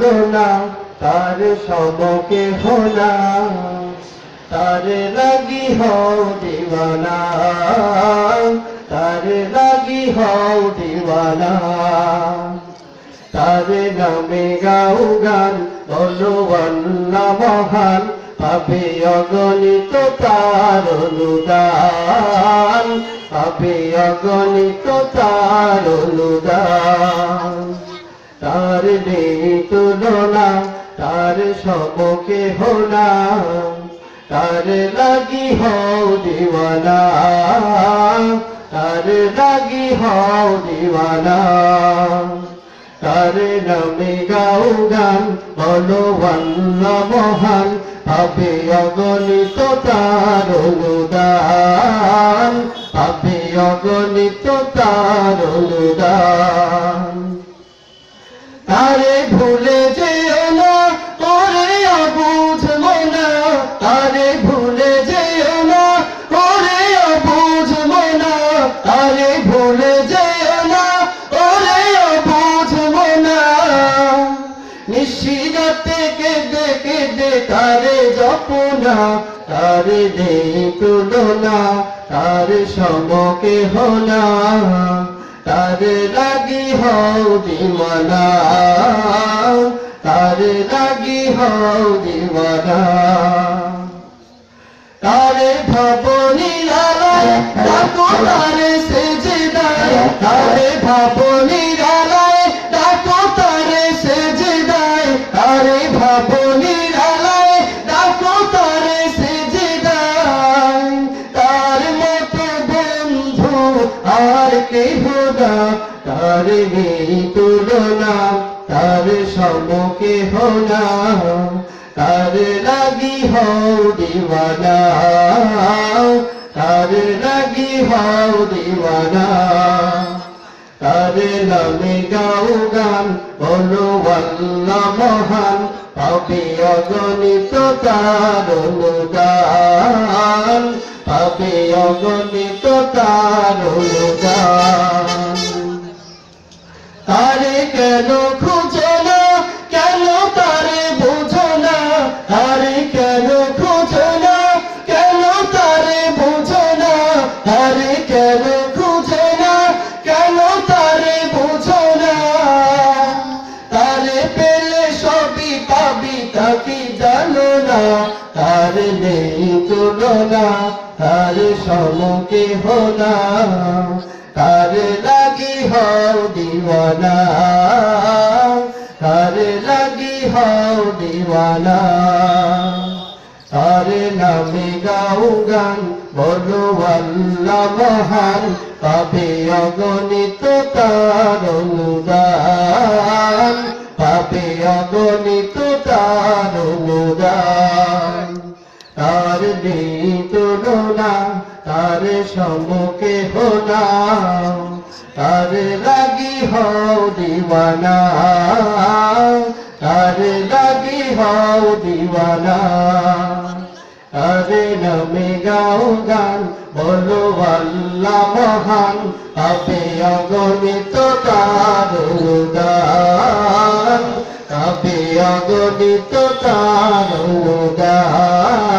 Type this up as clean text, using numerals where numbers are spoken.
তুলনা তার সমকে হোনা তার লাগি হও দিওয়ানা তার লাগি হও দিওয়ানা তার নামে গাও গান বলো আল্লাহ মহান পাবে অগণিত তার অনুদান পাবে অগণিত তার অনুদান তার নেই তুলনা তার সমকে হোনা তার লাগি হও দিওয়ানা তার লাগি হও দিওয়ানা তার নামে গাও গান বলো আল্লাহ মহান পাবে অগণিত তার অনুদান পাবে অগণিত তার অনুদান তারে ভুলে যেও না ওরে অবুঝ মনা তারে ভুলে যেও না ওরে অবুঝ মনা তারে ভুলে যেও না ওরে অবুঝ মনা নিশিরাতে কেঁদে কেঁদে তারে জপনা তারে নেই তুলনা তার সমকে হোনা তার লাগি হও দিওয়ানা তার লাগি হও দিওয়ানা তারে ভাবনি আলায় ডাকো তারে সেজদায় তারে ভাবনি আলায় ডাকো তারে সেজদায় তারে ভাবনি আলায় ডাকো তারে সেজদায় তার মতো বন্ধু আর কেহ না তার নেই তুলনা তার সমকে হোনা তার লাগি হও দিওয়ানা তার লাগি হও দিওয়ানা তার নামে গাও গান বলো আল্লাহ মহান পাবে অগণিত তার অনুদান পাবে অগণিত তার অনুদান তারে কেন খুঁজো না কেন তারে বুঝো না তারে কেন খুঁজো না কেন তারে বুঝো না তারে কেন খুঁজো না কেন তারে বুঝো না তারে পেলে সবই পাবি তাকে জানো না তার নেই তুলনা তার সমকে হোনা তার লাগি হও দিওয়ানা তার লাগি হও দিওয়ানা তার নামে গাও গান বলো আল্লাহ মহান পাবে অগণিত তার অনুদান পাবে অগণিত তার অনুদান তার নেই তুলনা তার সমকে হোনা তার লাগি হও দিওয়ানা তার লাগি হও দিওয়ানা তার নামে গাও গান বলো আল্লাহ মহান পাবে অগণিত তার অনুদান পাবে অগণিত তার অনুদান